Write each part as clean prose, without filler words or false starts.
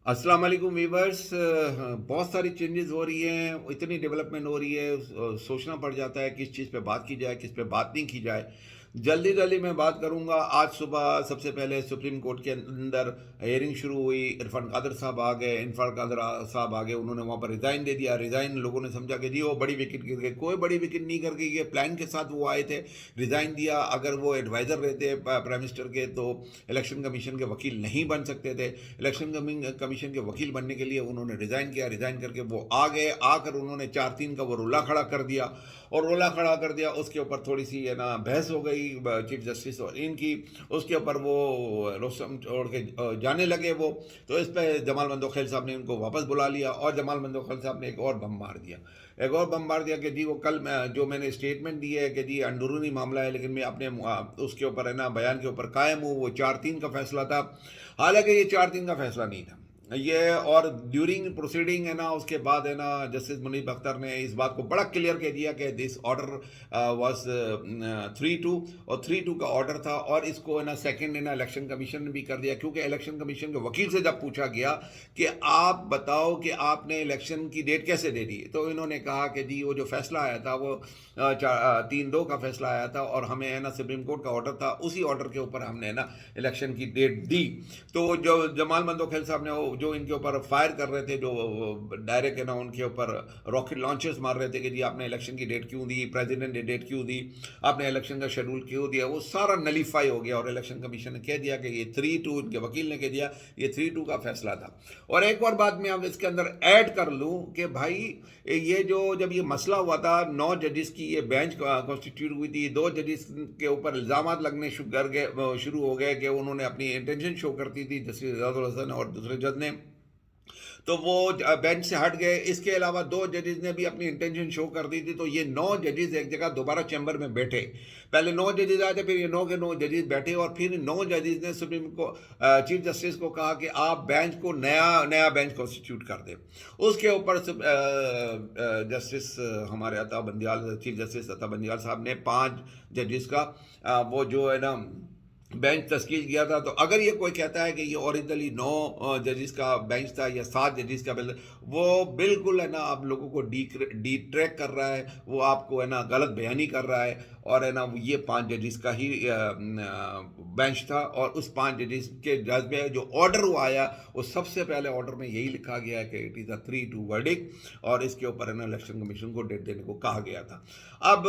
अस्सलाम वालेकुम वीवर्स। बहुत सारी चेंजेस हो रही हैं, इतनी डेवलपमेंट हो रही है, सोचना पड़ जाता है किस चीज़ पे बात की जाए, किस पे बात नहीं की जाए। जल्दी जल्दी मैं बात करूंगा। आज सुबह सबसे पहले सुप्रीम कोर्ट के अंदर हियरिंग शुरू हुई। इरफान कादर साहब आ गए, इरफान कादर साहब आ गए, उन्होंने वहाँ पर रिज़ाइन दे दिया। रिज़ाइन लोगों ने समझा कि जी वो बड़ी विकेट गिर गई। कोई बड़ी विकेट नहीं गिर गई, ये प्लान के साथ वो आए थे, रिज़ाइन दिया। अगर वो एडवाइज़र रहते प्राइम मिनिस्टर के तो इलेक्शन कमीशन के वकील नहीं बन सकते थे। इलेक्शन कमीशन के वकील बनने के लिए उन्होंने रिज़ाइन किया। रिज़ाइन करके वो आ गए, आकर उन्होंने 4-3 का वो रोला खड़ा कर दिया। और रोला खड़ा कर दिया, उसके ऊपर थोड़ी सी है ना बहस हो गई चीफ जस्टिस और इनकी। उसके ऊपर वो रोस्टम छोड़ के जाने लगे वो। तो इस पर जमाल बंदोखेल साहब ने उनको वापस बुला लिया और जमाल बंदोखेल साहब ने एक और बम मार दिया। एक और बम मार दिया कि जी वो कल जो मैंने स्टेटमेंट दी है कि जी अंदरूनी मामला है, लेकिन मैं अपने उसके ऊपर है ना बयान के ऊपर कायम हूँ। वो 4-3 का फैसला था, हालांकि ये 4-3 का फैसला नहीं था ये। और ड्यूरिंग प्रोसीडिंग है ना, उसके बाद है ना जस्टिस मुनीब अख्तर ने इस बात को बड़ा क्लियर कह दिया कि दिस ऑर्डर वाज 3-2 और 3-2 का ऑर्डर था। और इसको है ना सेकंड है ना इलेक्शन कमीशन ने भी कर दिया, क्योंकि इलेक्शन कमीशन के वकील से जब पूछा गया कि आप बताओ कि आपने इलेक्शन की डेट कैसे दे दी, तो इन्होंने कहा कि जी वो जो फैसला आया था वो 3-2 का फैसला आया था और हमें है ना सुप्रीम कोर्ट का ऑर्डर था, उसी ऑर्डर के ऊपर हमने है ना इलेक्शन की डेट दी। तो जो जमाल बंदोखेल साहब ने जो इनके ऊपर फायर कर रहे थे, जो डायरेक्ट है ना उनके ऊपर रॉकेट लॉन्चर्स मार रहे थे कि जी आपने इलेक्शन की डेट क्यों दी, प्रेसिडेंट ने डेट क्यों दी, आपने इलेक्शन का शेड्यूल क्यों दिया, वो सारा नलीफाई हो गया। और इलेक्शन कमीशन ने कह दिया कि ये 3-2, इनके वकील ने कह दिया ये 3-2 का फैसला था। और एक और बात मैं अब इसके अंदर ऐड कर लूँ कि भाई ये जो जब ये मसला हुआ था, 9 जजेस की ये बेंच कॉन्स्टिट्यूट हुई थी, 2 जजेस के ऊपर इल्ज़ाम लगने शुरू हो गए कि उन्होंने अपनी इंटेंशन शो करती थी, जस्टिस एजाजुल हसन और दूसरे जज ने, तो वो बेंच से हट गए। इसके अलावा 2 जजेस ने भी अपनी इंटेंशन शो कर दी थी। तो ये 9 जजेस एक जगह दोबारा चैम्बर में बैठे। पहले 9 जजेस आए थे, फिर ये 9 के 9 जजेस बैठे और फिर 9 जजेस ने सुप्रीम को चीफ जस्टिस को कहा कि आप बेंच को नया नया बेंच कॉन्स्टिट्यूट कर दें। उसके ऊपर जस्टिस हमारे अता बंदियाल, चीफ जस्टिस अता बंदियाल साहब ने 5 जजेस का वो जो है ना बेंच तश्कील किया था। तो अगर ये कोई कहता है कि ये ओरिजिनली 9 जजेस का बेंच था या 7 जजेस का बेंच, वो बिल्कुल है ना आप लोगों को डी ट्रैक कर रहा है, वो आपको है ना गलत बयानी कर रहा है। और है ना ये 5 जजेस का ही बेंच था। और उस 5 जजेस के जज में जो ऑर्डर हुआ आया, वो सबसे पहले ऑर्डर में यही लिखा गया है कि इट इज़ अ 3-2 वर्डिक्ट और इसके ऊपर है ना इलेक्शन कमीशन को डेट देने को कहा गया था। अब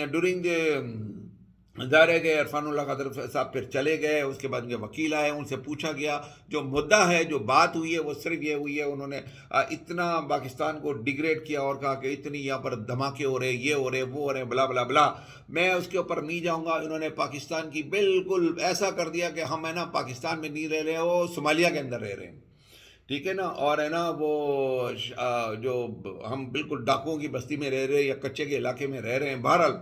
ड्यूरिंग द ज़ाहिर है कि इरफानुल्लाह कादर साहब फिर चले गए। उसके बाद उनके वकील आए, उनसे पूछा गया जो मुद्दा है, जो बात हुई है, वो सिर्फ ये हुई है उन्होंने इतना पाकिस्तान को डिग्रेड किया और कहा कि इतनी यहाँ पर धमाके हो रहे, ये हो रहे, वो हो रहे, बला बला बला। मैं उसके ऊपर नहीं जाऊँगा। इन्होंने पाकिस्तान की बिल्कुल ऐसा कर दिया कि हम है ना पाकिस्तान में नहीं रह रहे, वो सोमालिया के अंदर रह रहे हैं, ठीक है ना। और है ना वो जो हम बिल्कुल डाकुओं की बस्ती में रह रहे हैं या कच्चे के इलाके में रह रहे हैं। बहरहाल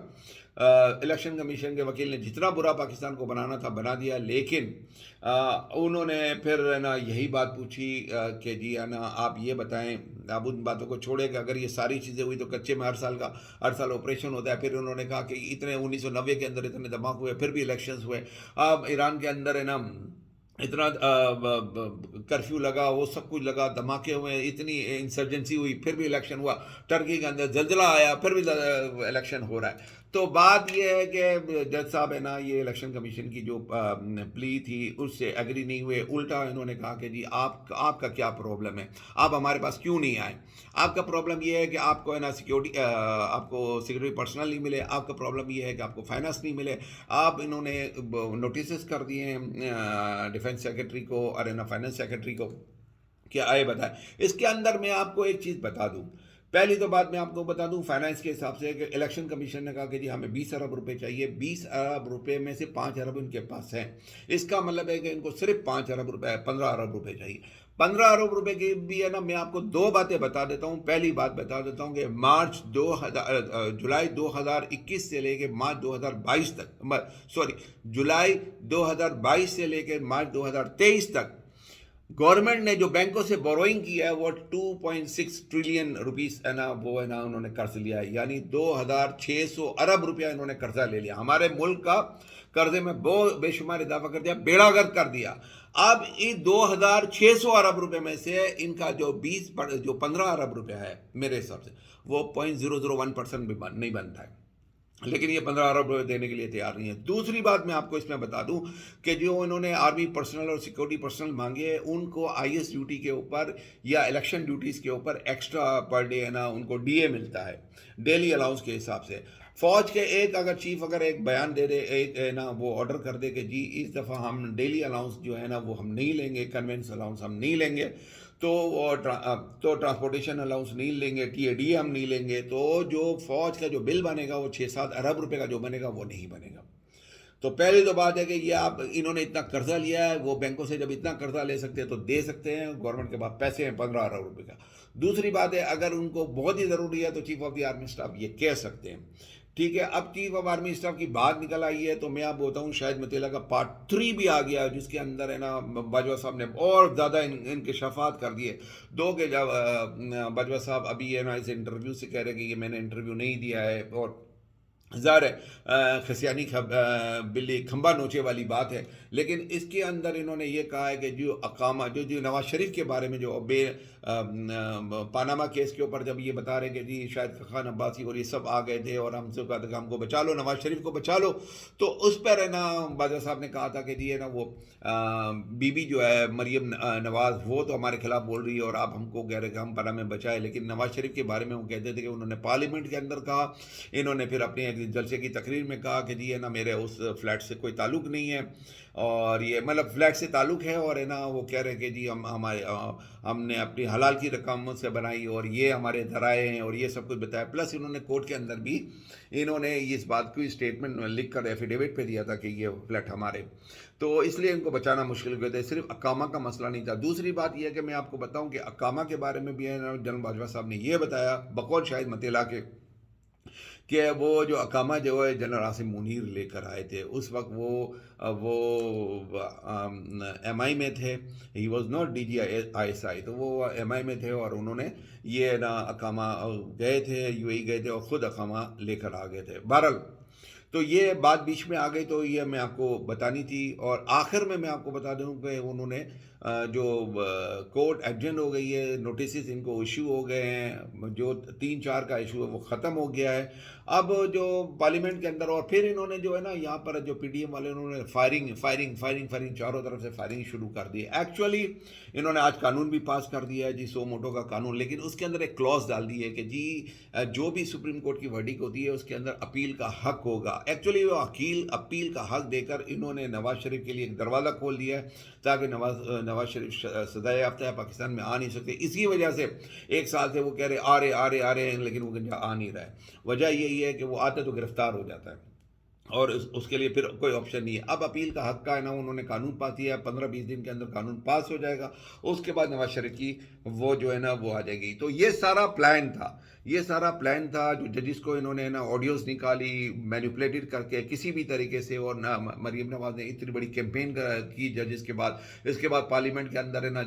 इलेक्शन कमीशन के वकील ने जितना बुरा पाकिस्तान को बनाना था बना दिया। लेकिन उन्होंने फिर है ना यही बात पूछी कि जी है ना आप ये बताएं, आप उन बातों को छोड़े कि अगर ये सारी चीज़ें हुई तो कच्चे में हर साल ऑपरेशन होता है। फिर उन्होंने कहा कि इतने 1990 के अंदर इतने धमाके हुए, फिर भी इलेक्शंस हुए। अब ईरान के अंदर है ना इतना कर्फ्यू लगा, वो सब कुछ लगा, धमाके हुए, इतनी इंसर्जेंसी हुई, फिर भी इलेक्शन हुआ। टर्की के अंदर जलजला आया, फिर भी इलेक्शन हो रहा है। तो बात यह है कि जज साहब है ना ये इलेक्शन कमीशन की जो प्ली थी उससे एग्री नहीं हुए। उल्टा इन्होंने कहा कि जी आपका क्या प्रॉब्लम है, आप हमारे पास क्यों नहीं आए। आपका प्रॉब्लम ये है कि आपको है ना आपको सिक्योरिटी पर्सनल नहीं मिले, आपका प्रॉब्लम ये है कि आपको फाइनेंस नहीं मिले। आप इन्होंने नोटिस कर दिए हैं डिफेंस सेक्रेटरी को और है ना फाइनेंस सेक्रेटरी को कि आए बताएं। इसके अंदर मैं आपको एक चीज़ बता दूं। पहली तो बात मैं आपको बता दूं फाइनेंस के हिसाब से कि इलेक्शन कमीशन ने कहा कि जी हमें 20 अरब रुपए चाहिए। 20 अरब रुपए में से 5 अरब इनके पास हैं। इसका मतलब है कि इनको सिर्फ 5 अरब रुपए 15 अरब रुपए चाहिए। 15 अरब रुपए की भी है ना मैं आपको 2 बातें बता देता हूं। पहली बात बता देता हूं कि जुलाई 2021 से लेकर मार्च 2022 तक, सॉरी, जुलाई 2022 से लेकर मार्च 2023 तक गवर्नमेंट ने जो बैंकों से बोरोइंग किया है वो 2.6 ट्रिलियन रुपीस है ना, वो है ना उन्होंने कर्ज लिया है। यानी 2600 अरब रुपया इन्होंने कर्जा ले लिया। हमारे मुल्क का कर्जे में बेशुमार इजाफा कर दिया, बेड़ागर्द कर दिया। اب اس 2600 ارب روپے میں سے ان کا جو 15 ارب روپے ہے میرے حساب سے وہ 0.001% بھی نہیں بنتا ہے، لیکن یہ 15 ارب روپے دینے کے لیے تیار نہیں ہے۔ دوسری بات میں آپ کو اس میں بتا دوں کہ جو انہوں نے آرمی پرسنل اور سیکورٹی پرسنل مانگے ہیں، ان کو آئی ایس ڈیوٹی کے اوپر یا الیکشن ڈیوٹیز کے اوپر ایکسٹرا پر ڈے ہے نا ان کو ڈی اے ملتا ہے ڈیلی الاؤنس کے حساب سے۔ فوج کے اگر چیف ایک بیان دے دے، ایک ہے نا وہ آرڈر کر دے کہ جی اس دفعہ ہم ڈیلی الاؤنس جو ہے نا وہ ہم نہیں لیں گے، کنوینس الاؤنس ہم نہیں لیں گے، تو ٹرانسپورٹیشن الاؤنس نہیں لیں گے، ٹی اے ڈی ہم نہیں لیں گے، تو جو فوج کا جو بل بنے گا وہ 6-7 ارب روپے کا جو بنے گا وہ نہیں بنے گا۔ تو پہلی تو بات ہے کہ یہ انہوں نے اتنا قرضہ لیا ہے، وہ بینکوں سے جب اتنا قرضہ لے سکتے ہیں تو دے سکتے ہیں، گورنمنٹ کے پاس پیسے ہیں 15 ارب روپے کا۔ دوسری بات ہے اگر ان کو بہت ہی ضروری ہے تو chief of the army staff یہ کہہ سکتے ہیں، ٹھیک ہے۔ اب چیف آف آرمی اسٹاف کی بات نکل آئی ہے تو میں آپ بولتا ہوں شاید مطلع کا پارٹ 3 بھی آ گیا، جس کے اندر ہے نا باجوہ صاحب نے اور زیادہ انکشافات کر دیے دو کہ جب باجوہ صاحب ابھی ہے نا اس انٹرویو سے کہہ رہے کہ یہ میں نے انٹرویو نہیں دیا ہے، اور ظاہر ہے خسیانی بلی کھمبا نوچے والی بات ہے، لیکن اس کے اندر انہوں نے یہ کہا ہے کہ جو اقامہ جو نواز شریف کے بارے میں جو پاناما کیس کے اوپر جب یہ بتا رہے کہ جی شاید خان عباسی اور یہ سب آ گئے تھے اور ہم سے کہا تھا کہ ہم کو بچا لو، نواز شریف کو بچا لو، تو اس پر ہے نا باجوہ صاحب نے کہا تھا کہ جی ہے نا وہ بی بی جو ہے مریم نواز وہ تو ہمارے خلاف بول رہی ہے اور آپ ہم کو کہہ رہے کہ ہم پناہ میں بچائے، لیکن نواز شریف کے بارے میں وہ کہتے تھے کہ انہوں نے پارلیمنٹ کے اندر کہا، انہوں نے پھر اپنے جلسے کی تقریر میں کہا کہ جی ہے نا میرے اس فلیٹ سے کوئی تعلق نہیں ہے، اور یہ مطلب فلیٹ سے تعلق ہے، اور ہے نا وہ کہہ رہے کہ جی ہم نے اپنی حلال کی رقم سے بنائی اور یہ ہمارے ذرائع ہیں اور یہ سب کچھ بتایا، پلس انہوں نے کورٹ کے اندر بھی انہوں نے اس بات کو اسٹیٹمنٹ لکھ کر ایفیڈیوٹ پہ دیا تھا کہ یہ فلیٹ ہمارے، تو اس لیے ان کو بچانا مشکل ہو گیا تھا، صرف اقامہ کا مسئلہ نہیں تھا۔ دوسری بات یہ ہے کہ میں آپ کو بتاؤں کہ اقامہ کے بارے میں بھی ہے نا جنرل باجوہ صاحب نے یہ بتایا بقول شاہد مطلع کے کہ وہ جو اقامہ جو ہے جنرل عاصم منیر لے کر آئے تھے، اس وقت وہ ایم آئی میں تھے، he was not D G I S I, تو وہ ایم آئی میں تھے اور انہوں نے یہ نا اقامہ گئے تھے، یو اے ای گئے تھے اور خود اقامہ لے کر آ گئے تھے۔ بہرحال تو یہ بات بیچ میں آ گئی تو یہ میں آپ کو بتانی تھی، اور آخر میں آپ کو بتا دوں کہ انہوں نے جو کورٹ ایڈجنٹ ہو گئی ہے، نوٹسز ان کو ایشو ہو گئے ہیں، جو 3-4 کا ایشو ہے وہ ختم ہو گیا ہے۔ اب جو پارلیمنٹ کے اندر، اور پھر انہوں نے جو ہے نا یہاں پر جو پی ڈی ایم والے انہوں نے فائرنگ چاروں طرف سے فائرنگ شروع کر دی ہے۔ ایکچولی انہوں نے آج قانون بھی پاس کر دیا ہے جی سو موٹو کا قانون، لیکن اس کے اندر ایک کلوز ڈال دی ہے کہ جی جو بھی سپریم کورٹ کی ورڈکٹ ہوتی ہے اس کے اندر اپیل کا حق ہوگا۔ ایکچولی وہ اپیل کا حق دے کر انہوں نے نواز شریف کے لیے ایک دروازہ کھول دیا ہے تاکہ نواز شریف سزا یافتہ ہے، پاکستان میں آ نہیں سکتے، اسی وجہ سے 1 سال سے وہ کہہ رہے آ رہے ہیں لیکن وہ آ نہیں رہا ہے۔ وجہ یہی ہے کہ وہ آتے تو گرفتار ہو جاتا ہے اور اس کے لیے پھر کوئی آپشن نہیں ہے۔ اب اپیل کا حق کا ہے نا انہوں نے قانون پاس کیا ہے، 15-20 دن کے اندر قانون پاس ہو جائے گا، اس کے بعد نواز شریف کی وہ جو ہے نا وہ آ جائے گی۔ تو یہ سارا پلان تھا جو ججز کو انہوں نے نا آڈیوز نکالی مینیپولیٹڈ کر کے کسی بھی طریقے سے، اور نہ مریم نواز نے اتنی بڑی کیمپین کی ججز کے بعد، اس کے بعد پارلیمنٹ کے اندر ہے نا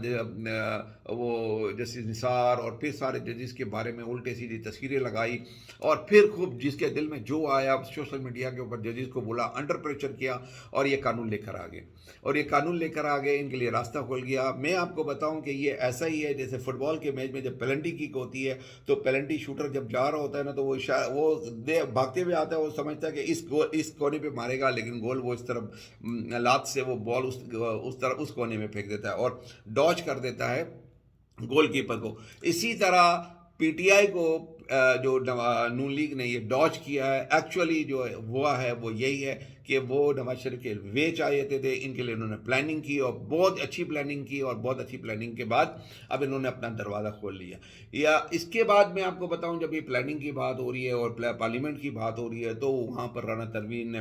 وہ جسٹس نثار اور پھر سارے ججز کے بارے میں الٹے سیدھی تصویریں لگائی، اور پھر خوب جس کے دل میں جو آیا سوشل میڈیا کے اوپر ججز کو بولا، انڈر پریشر کیا اور یہ قانون لے کر آ گئے، ان کے لیے راستہ کھول گیا۔ میں آپ کو بتاؤں کہ یہ ایسا ہی ہے جیسے فٹ بال کے میچ میں جب پلنٹی کک ہوتی ہے تو پلنٹی شوٹر جب جا رہا ہوتا ہے نا تو وہ بھاگتے ہوئے آتا ہے، وہ سمجھتا ہے کہ اس کونے پہ مارے گا، لیکن گول وہ اس طرف لات سے وہ بال اس کونے میں پھینک دیتا ہے اور ڈاج کر دیتا ہے گول کیپر کو۔ اسی طرح پی ٹی آئی کو جو نون لیگ نے یہ ڈاج کیا ہے، ایکچولی جو ہوا ہے وہ یہی ہے کہ وہ نواز شریف کے وے چاہتے تھے، ان کے لیے انہوں نے پلاننگ کی اور بہت اچھی پلاننگ کی، اور بہت اچھی پلاننگ کے بعد اب انہوں نے اپنا دروازہ کھول لیا۔ یا اس کے بعد میں آپ کو بتاؤں جب یہ پلاننگ کی بات ہو رہی ہے اور پارلیمنٹ کی بات ہو رہی ہے تو وہاں پر رانا تنویر نے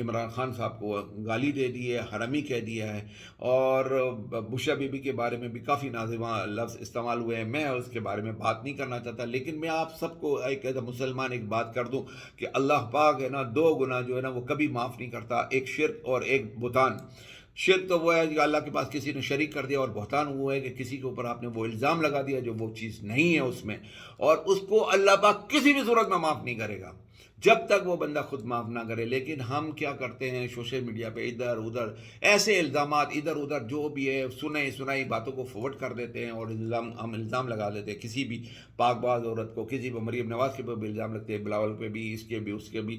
عمران خان صاحب کو گالی دے دی ہے، حرامی کہہ دیا ہے، اور بشرا بی بی کے بارے میں بھی کافی نازیباں لفظ استعمال ہوئے ہیں۔ میں اس کے بارے میں بات نہیں کرنا چاہتا، لیکن میں آپ سب کو ایک مسلمان ایک بات کر دوں کہ اللہ پاک ہے نا 2 گناہ جو ہے نا وہ کبھی معاف نہیں کرتا، ایک شرک اور ایک بہتان۔ شرک تو وہ ہے کہ اللہ کے پاس کسی نے شریک کر دیا، اور بہتان وہ ہے کہ کسی کے اوپر آپ نے وہ الزام لگا دیا جو وہ چیز نہیں ہے اس میں، اور اس کو اللہ پاک کسی بھی صورت میں معاف نہیں کرے گا۔ जब तक वो बंदा खुद माफ़ ना करे। लेकिन हम क्या करते हैं सोशल मीडिया पे इधर-उधर ऐसे इल्ज़ामात इधर-उधर जो भी है सुनी-सुनाई बातों को फॉरवर्ड कर देते हैं और हम इल्ज़ाम लगा देते हैं किसी भी पाकबाज़ औरत को, किसी पे मरीम नवाज़ के ऊपर भी इल्ज़ाम लगते हैं, बिलावल पे भी, इसके भी, उसके भी।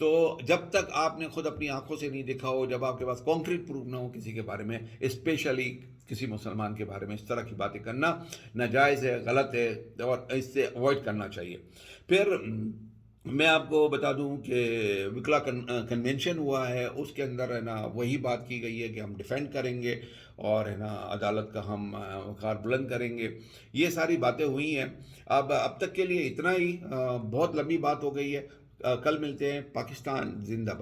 तो जब तक आपने खुद अपनी आँखों से नहीं देखा हो, जब आपके पास कॉन्क्रीट प्रूफ़ ना हो किसी के बारे में, स्पेशली किसी मुसलमान के बारे में इस तरह की बातें करना नाजायज़ है, गलत है और इससे अवॉइड करना चाहिए। फिर मैं आपको बता दूं कि विकला कन्वेंशन हुआ है, उसके अंदर है ना वही बात की गई है कि हम डिफेंड करेंगे और है ना अदालत का हम वक़ार बुलंद करेंगे। ये सारी बातें हुई हैं। अब तक के लिए इतना ही। बहुत लंबी बात हो गई है। कल मिलते हैं। पाकिस्तान ज़िंदाबाद।